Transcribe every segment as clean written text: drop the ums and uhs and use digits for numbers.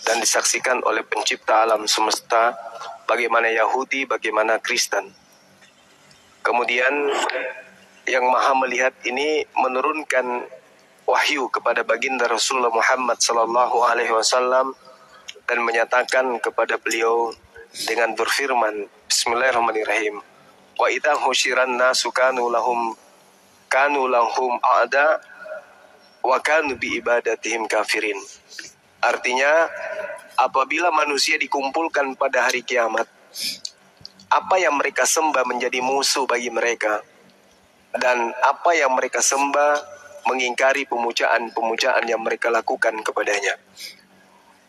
dan disaksikan oleh pencipta alam semesta, bagaimana Yahudi, bagaimana Kristen. Kemudian yang Maha Melihat ini menurunkan wahyu kepada baginda Rasulullah Muhammad sallallahu alaihi wasallam dan menyatakan kepada beliau dengan berfirman, Bismillahirrahmanirrahim. Wa idza husyiran nasu kanu lahum a'da wa kanu bi ibadatihim kafirin. Artinya, apabila manusia dikumpulkan pada hari kiamat, apa yang mereka sembah menjadi musuh bagi mereka, dan apa yang mereka sembah mengingkari pemujaan yang mereka lakukan kepadanya.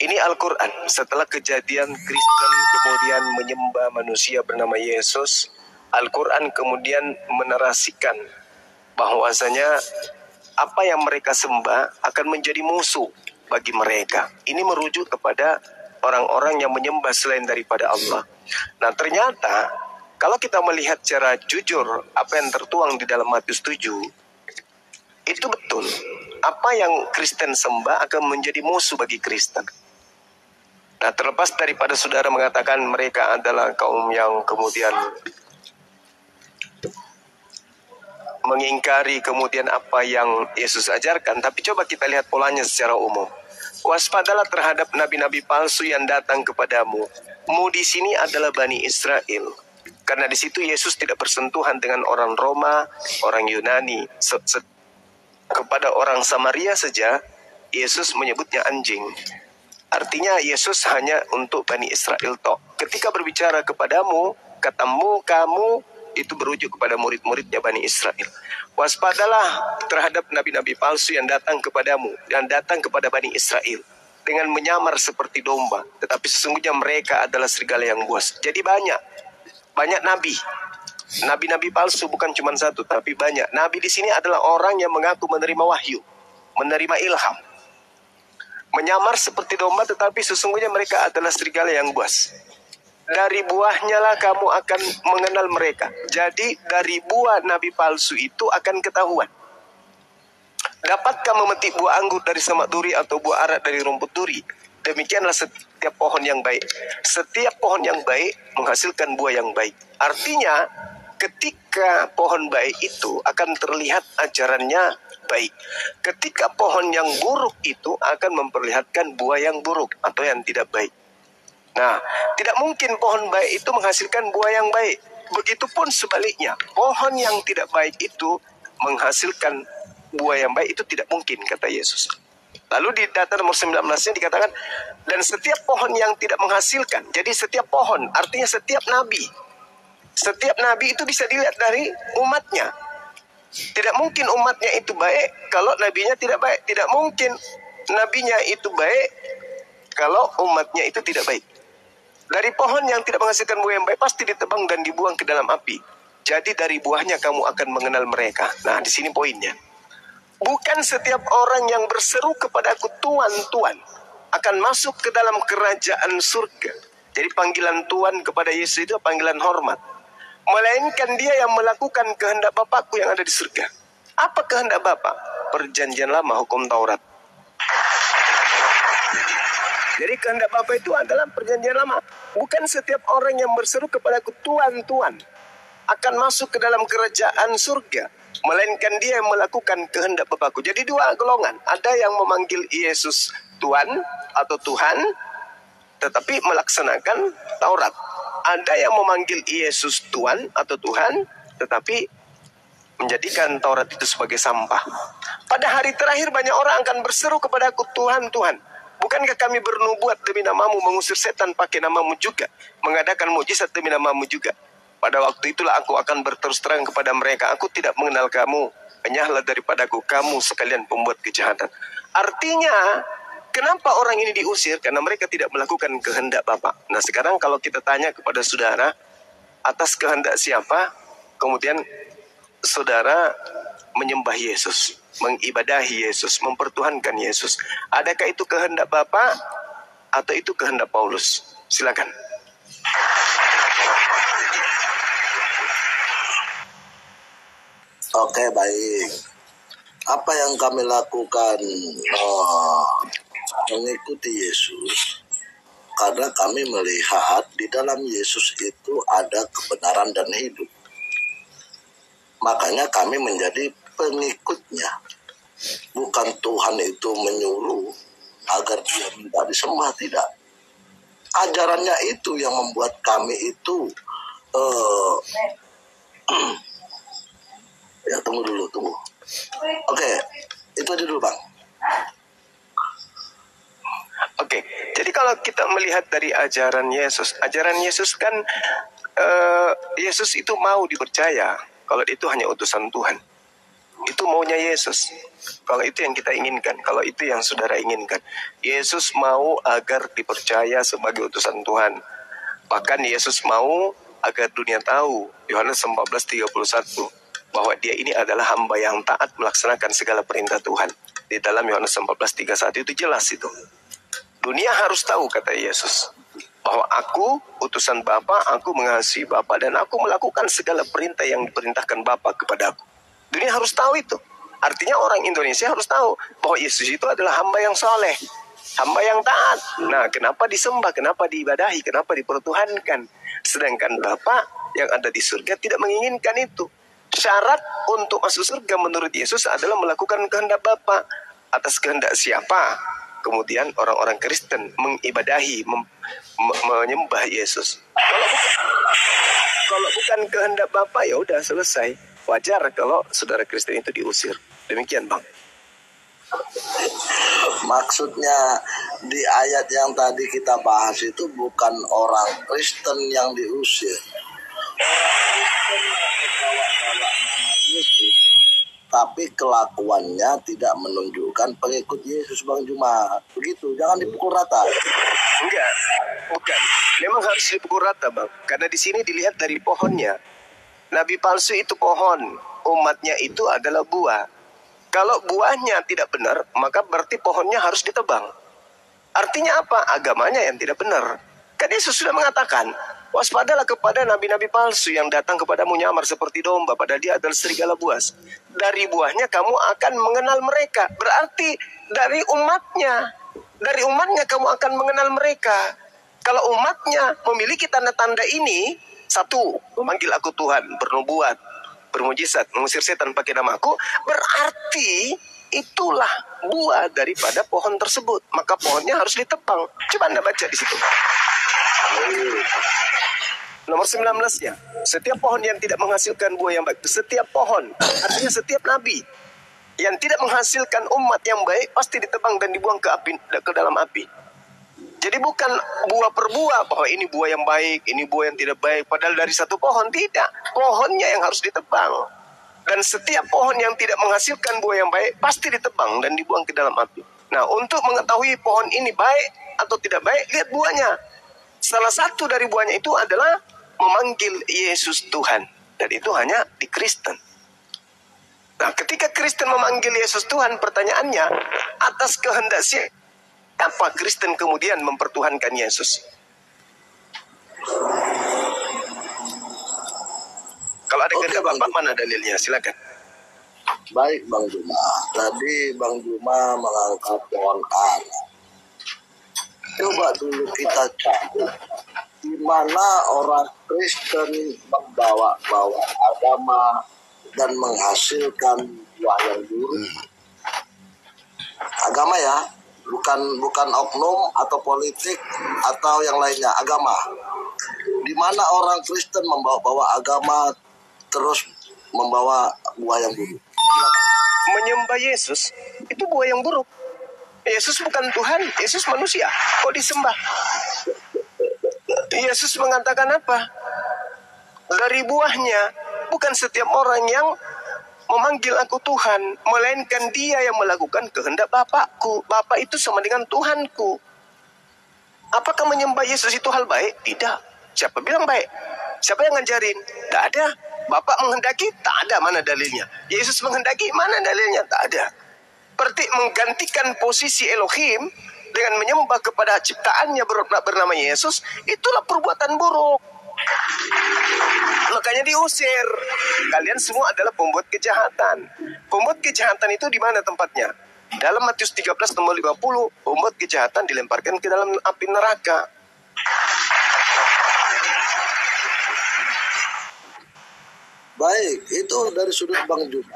Ini Al-Quran. Setelah kejadian Kristen kemudian menyembah manusia bernama Yesus, Al-Quran kemudian menarasikan bahwasanya apa yang mereka sembah akan menjadi musuh bagi mereka. Ini merujuk kepada orang-orang yang menyembah selain daripada Allah. Nah, ternyata kalau kita melihat secara jujur apa yang tertuang di dalam Matius 7, itu betul. Apa yang Kristen sembah akan menjadi musuh bagi Kristen. Nah, terlepas daripada saudara mengatakan mereka adalah kaum yang kemudian mengingkari kemudian apa yang Yesus ajarkan, tapi coba kita lihat polanya secara umum. Waspadalah terhadap nabi-nabi palsu yang datang kepadamu. Mu di sini adalah Bani Israel. Karena di situ Yesus tidak bersentuhan dengan orang Roma, orang Yunani. Kepada orang Samaria saja, Yesus menyebutnya anjing. Artinya Yesus hanya untuk Bani Israel toh. Ketika berbicara kepadamu, katamu, kamu, itu berujuk kepada murid-muridnya Bani Israel. Waspadalah terhadap nabi-nabi palsu yang datang kepadamu, yang datang kepada Bani Israel dengan menyamar seperti domba, tetapi sesungguhnya mereka adalah serigala yang buas. Jadi banyak nabi. Nabi-nabi palsu bukan cuma satu, tapi banyak. Nabi di sini adalah orang yang mengaku menerima wahyu, menerima ilham. Menyamar seperti domba, tetapi sesungguhnya mereka adalah serigala yang buas. Dari buahnya lah kamu akan mengenal mereka. Jadi dari buah nabi palsu itu akan ketahuan. Dapatkah memetik buah anggur dari semak duri atau buah ara dari rumput duri? Demikianlah setiap pohon yang baik. Setiap pohon yang baik menghasilkan buah yang baik. Artinya, ketika pohon baik itu akan terlihat ajarannya baik. Ketika pohon yang buruk itu akan memperlihatkan buah yang buruk atau yang tidak baik. Nah, tidak mungkin pohon baik itu menghasilkan buah yang baik. Begitupun sebaliknya, pohon yang tidak baik itu menghasilkan buah yang baik, itu tidak mungkin, kata Yesus. Lalu di data nomor 19-nya dikatakan, dan setiap pohon yang tidak menghasilkan. Jadi setiap pohon, artinya setiap nabi. Setiap nabi itu bisa dilihat dari umatnya. Tidak mungkin umatnya itu baik kalau nabinya tidak baik. Tidak mungkin nabinya itu baik kalau umatnya itu tidak baik. Dari pohon yang tidak menghasilkan buah yang baik pasti ditebang dan dibuang ke dalam api. Jadi dari buahnya kamu akan mengenal mereka. Nah, di sini poinnya. Bukan setiap orang yang berseru kepadaku Tuhan, Tuhan akan masuk ke dalam kerajaan surga. Jadi panggilan Tuhan kepada Yesus itu panggilan hormat. Melainkan dia yang melakukan kehendak Bapakku yang ada di surga. Apa kehendak Bapa? Perjanjian lama, hukum Taurat. Jadi kehendak Bapa itu adalah perjanjian lama. Bukan setiap orang yang berseru kepadaku Tuhan, Tuhan akan masuk ke dalam kerajaan surga. Melainkan dia yang melakukan kehendak Bapakku. Jadi dua golongan. Ada yang memanggil Yesus Tuhan atau Tuhan, tetapi melaksanakan Taurat. Ada yang memanggil Yesus Tuhan atau Tuhan, tetapi menjadikan Taurat itu sebagai sampah. Pada hari terakhir banyak orang akan berseru kepadaku Tuhan, Tuhan. Bukankah kami bernubuat demi namamu, mengusir setan pakai namamu juga, mengadakan mujizat demi namamu juga? Pada waktu itulah aku akan berterus terang kepada mereka, aku tidak mengenal kamu, enyahlah daripadaku kamu sekalian pembuat kejahatan. Artinya, kenapa orang ini diusir? Karena mereka tidak melakukan kehendak Bapa. Nah, sekarang kalau kita tanya kepada saudara, atas kehendak siapa? Kemudian saudara menyembah Yesus, mengibadahi Yesus, mempertuhankan Yesus. Adakah itu kehendak Bapa atau itu kehendak Paulus? Silakan. Oke, baik. Apa yang kami lakukan mengikuti Yesus karena kami melihat di dalam Yesus itu ada kebenaran dan hidup. Makanya kami menjadi pengikutnya. Bukan Tuhan itu menyuruh agar dia minta disembah, tidak. Ajarannya itu yang membuat kami itu ya tunggu. Oke, itu aja dulu Bang. Oke, jadi kalau kita melihat dari ajaran Yesus kan Yesus itu mau dipercaya kalau itu hanya utusan Tuhan. Itu maunya Yesus. Kalau itu yang kita inginkan, kalau itu yang saudara inginkan. Yesus mau agar dipercaya sebagai utusan Tuhan. Bahkan Yesus mau agar dunia tahu, Yohanes 14:31, bahwa dia ini adalah hamba yang taat melaksanakan segala perintah Tuhan. Di dalam Yohanes 14:31 itu jelas itu. Dunia harus tahu, kata Yesus, bahwa aku utusan Bapa, aku mengasihi Bapa, dan aku melakukan segala perintah yang diperintahkan Bapa kepada aku. Dunia harus tahu itu. Artinya orang Indonesia harus tahu bahwa Yesus itu adalah hamba yang soleh, hamba yang taat. Nah, kenapa disembah, kenapa diibadahi, kenapa dipertuhankan? Sedangkan Bapa yang ada di surga tidak menginginkan itu. Syarat untuk masuk surga menurut Yesus adalah melakukan kehendak Bapa. Atas kehendak siapa? Kemudian orang-orang Kristen mengibadahi, menyembah Yesus. Kalau bukan kehendak Bapa, ya udah selesai. Wajar kalau saudara Kristen itu diusir. Demikian Bang. Maksudnya di ayat yang tadi kita bahas itu bukan orang Kristen yang diusir. Orang Kristen yang membawa-bawa nama Yesus, tapi kelakuannya tidak menunjukkan pengikut Yesus, Bang Juma. Begitu, jangan dipukul rata. Enggak, bukan. Memang harus dipukul rata, Bang. Karena di sini dilihat dari pohonnya. Nabi palsu itu pohon, umatnya itu adalah buah. Kalau buahnya tidak benar, maka berarti pohonnya harus ditebang. Artinya apa? Agamanya yang tidak benar. Kan Yesus sudah mengatakan, waspadalah kepada nabi-nabi palsu yang datang kepadamu nyamar seperti domba, padahal dia adalah serigala buas. Dari buahnya kamu akan mengenal mereka. Berarti dari umatnya kamu akan mengenal mereka. Kalau umatnya memiliki tanda-tanda ini, satu, memanggil aku Tuhan, bernubuat, bermujizat, mengusir setan pakai namaku, berarti itulah buah daripada pohon tersebut. Maka pohonnya harus ditebang. Coba Anda baca di situ. Nomor 19-nya, setiap pohon yang tidak menghasilkan buah yang baik, setiap pohon, artinya setiap nabi yang tidak menghasilkan umat yang baik pasti ditebang dan dibuang ke dalam api. Jadi bukan buah per buah, bahwa ini buah yang baik, ini buah yang tidak baik, padahal dari satu pohon. Tidak, pohonnya yang harus ditebang. Dan setiap pohon yang tidak menghasilkan buah yang baik pasti ditebang dan dibuang ke dalam api. Nah, untuk mengetahui pohon ini baik atau tidak baik, lihat buahnya. Salah satu dari buahnya itu adalah memanggil Yesus Tuhan. Dan itu hanya di Kristen. Nah, ketika Kristen memanggil Yesus Tuhan, pertanyaannya, atas kehendak siapa apa Kristen kemudian mempertuhankan Yesus? Kalau ada kehendak Bapak, mana dalilnya? Silakan. Baik Bang Juma. Tadi Bang Juma mengangkat pohon ara. Coba dulu kita cari di mana orang Kristen membawa-bawa agama dan menghasilkan buah yang buruk. Agama ya, bukan oknum atau politik atau yang lainnya, agama. Di mana orang Kristen membawa-bawa agama terus membawa buah yang buruk. Menyembah Yesus itu buah yang buruk. Yesus bukan Tuhan, Yesus manusia. Kok disembah? Yesus mengatakan apa? Dari buahnya, bukan setiap orang yang memanggil aku Tuhan, melainkan dia yang melakukan kehendak Bapakku. Bapa itu sama dengan Tuhanku. Apakah menyembah Yesus itu hal baik? Tidak. Siapa bilang baik? Siapa yang ngajarin? Tak ada. Bapak menghendaki? Tak ada. Mana dalilnya? Yesus menghendaki? Mana dalilnya? Tak ada. Berarti menggantikan posisi Elohim dengan menyembah kepada ciptaannya bernama Yesus, itulah perbuatan buruk. Makanya diusir. Kalian semua adalah pembuat kejahatan. Pembuat kejahatan itu di mana tempatnya? Dalam Matius 13 nomor 50, pembuat kejahatan dilemparkan ke dalam api neraka. Baik, itu dari sudut Bang Juma.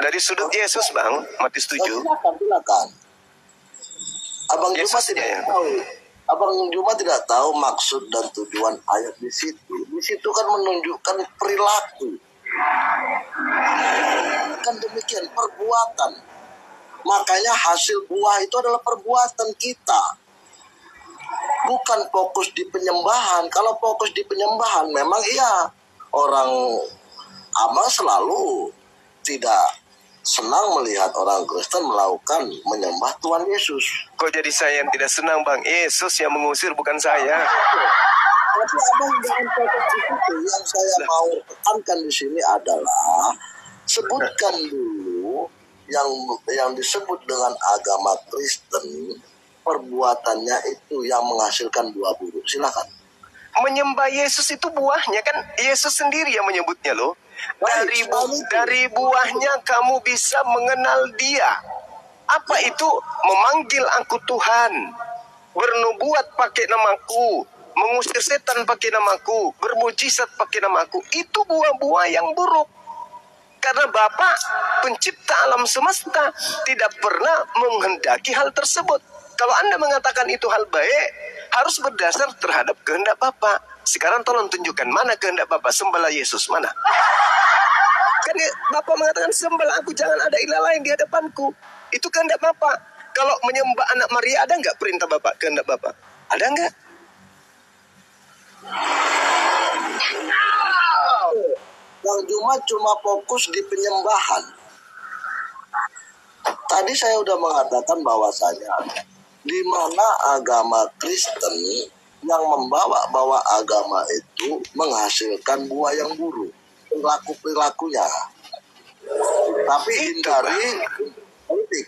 Dari sudut Yesus, Bang, Matius 7. Silakan. Abang Juma Yesus tidak ya. tahu. Abang Juma tidak tahu maksud dan tujuan ayat di situ. Di situ kan menunjukkan perilaku. Kan demikian, perbuatan. Makanya hasil buah itu adalah perbuatan kita. Bukan fokus di penyembahan. Kalau fokus di penyembahan, memang iya. Orang Abang selalu tidak senang melihat orang Kristen melakukan menyembah Tuhan Yesus. Kok jadi saya yang tidak senang, Bang? Yesus yang mengusir, bukan saya. Tapi Abang jangan fokus di situ. Yang saya mau tekankan di sini adalah sebutkan dulu yang disebut dengan agama Kristen, perbuatannya itu yang menghasilkan buah buruk. Silakan. Menyembah Yesus itu buahnya, kan Yesus sendiri yang menyebutnya loh. Dari buahnya kamu bisa mengenal Dia. Apa itu? Memanggil aku Tuhan, bernubuat pakai namaku, mengusir setan pakai namaku, bermujizat pakai namaku. Itu buah-buah yang buruk. Karena Bapa pencipta alam semesta tidak pernah menghendaki hal tersebut. Kalau Anda mengatakan itu hal baik, harus berdasar terhadap kehendak Bapa. Sekarang tolong tunjukkan mana kehendak Bapa, sembahlah Yesus, mana? Kan Bapa mengatakan sembahlah aku, jangan ada ilah lain di hadapanku. Itu kehendak Bapa. Kalau menyembah anak Maria, ada nggak perintah Bapa, kehendak Bapa? Ada nggak? Yang cuma fokus di penyembahan. Tadi saya sudah mengatakan bahwasanya di mana agama Kristen yang membawa agama itu menghasilkan buah yang buruk, perilakunya. Tapi hindari politik.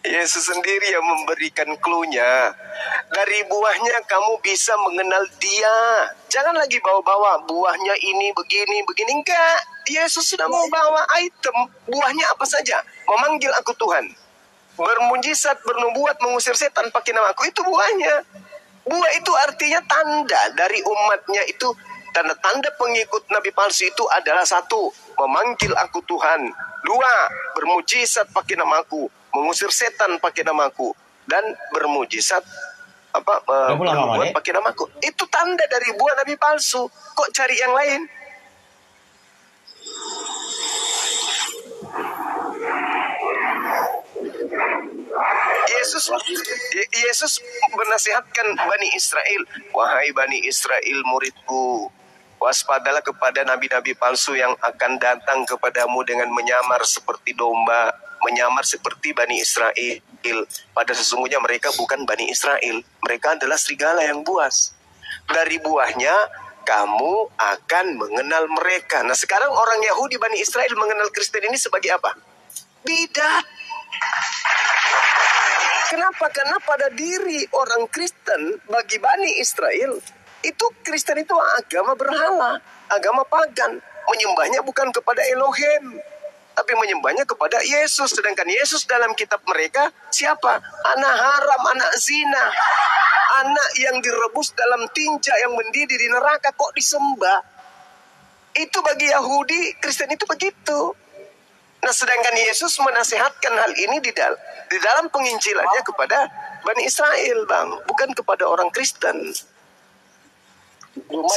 Yesus sendiri yang memberikan clue-nya. Dari buahnya kamu bisa mengenal Dia. Jangan lagi bawa-bawa buahnya ini begini. Enggak. Yesus sudah mau bawa item. Buahnya apa saja? Memanggil aku Tuhan, bermujizat, bernubuat, mengusir setan pakai namaku. Itu buahnya. Buah itu artinya tanda dari umatnya itu. Tanda-tanda pengikut Nabi palsu itu adalah 1, memanggil aku Tuhan. 2, bermujizat pakai namaku, mengusir setan pakai namaku, dan bermujizat bernubuat pakai namaku. Itu tanda dari buah Nabi palsu. Kok cari yang lain? Yesus menasihatkan Bani Israel, wahai Bani Israel muridku, waspadalah kepada nabi-nabi palsu yang akan datang kepadamu dengan menyamar seperti domba, menyamar seperti Bani Israel. Pada sesungguhnya mereka bukan Bani Israel, mereka adalah serigala yang buas. Dari buahnya kamu akan mengenal mereka. Nah sekarang orang Yahudi Bani Israel mengenal Kristen ini sebagai apa? Bidat. Kenapa? Karena pada diri orang Kristen, bagi Bani Israel, itu Kristen itu agama berhala, agama pagan. Menyembahnya bukan kepada Elohim, tapi menyembahnya kepada Yesus. Sedangkan Yesus dalam kitab mereka siapa? Anak haram, anak zina, anak yang direbus dalam tinja, yang mendidih di neraka, kok disembah? Itu bagi Yahudi, Kristen itu begitu. Nah sedangkan Yesus menasihatkan hal ini di dalam penginjilannya kepada Bani Israel, Bang, bukan kepada orang Kristen.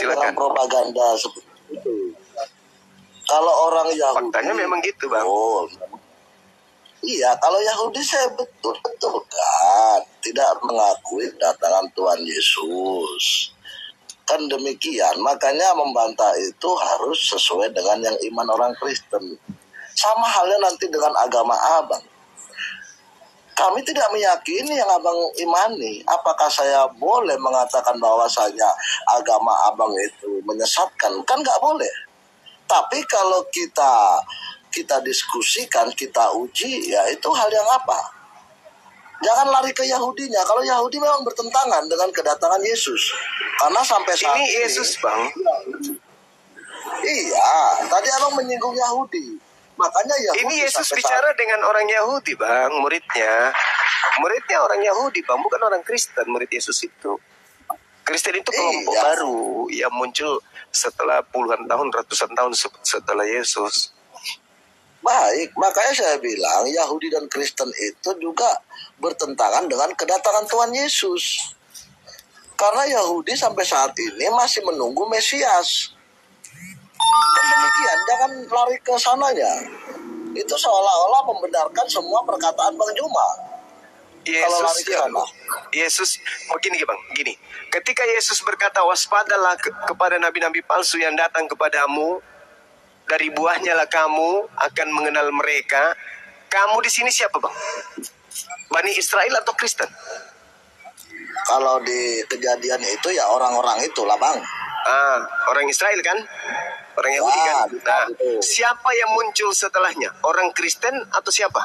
Silakan. Propaganda seperti itu. Kalau orang Yahudi, faktanya memang gitu, Bang. Iya, kalau Yahudi saya betul kan tidak mengakui kedatangan Tuhan Yesus. Kan demikian, makanya membantah itu harus sesuai dengan yang iman orang Kristen. Sama halnya nanti dengan agama Abang. Kami tidak meyakini yang Abang imani. Apakah saya boleh mengatakan bahwasanya agama Abang itu menyesatkan? Kan nggak boleh. Tapi kalau kita diskusikan, kita uji, ya itu hal yang apa? Jangan lari ke Yahudinya. Kalau Yahudi memang bertentangan dengan kedatangan Yesus. Karena sampai saat ini Yesus, Bang. Iya, tadi Abang menyinggung Yahudi. Makanya Yahudi Ini Yesus sampai bicara dengan orang Yahudi, Bang, muridnya. Muridnya orang Yahudi, Bang, bukan orang Kristen, murid Yesus itu. Kristen itu kelompok Iya. baru yang muncul setelah puluhan tahun, ratusan tahun setelah Yesus. Baik, makanya saya bilang Yahudi dan Kristen itu juga bertentangan dengan kedatangan Tuhan Yesus. Karena Yahudi sampai saat ini masih menunggu Mesias. Dan demikian, jangan lari ke sananya. Itu seolah-olah membenarkan semua perkataan Bang Juma. Kalau lari ke sana. Yesus, begini Bang, gini. Ketika Yesus berkata, waspadalah kepada nabi-nabi palsu yang datang kepadamu, dari buahnya lah kamu akan mengenal mereka. Kamu di sini siapa, Bang? Bani Israel atau Kristen? Kalau di kejadian itu ya orang-orang itulah, Bang. Orang Israel kan? Orang Yahudi kan? Nah, Itu. siapa yang muncul setelahnya? Orang Kristen atau siapa?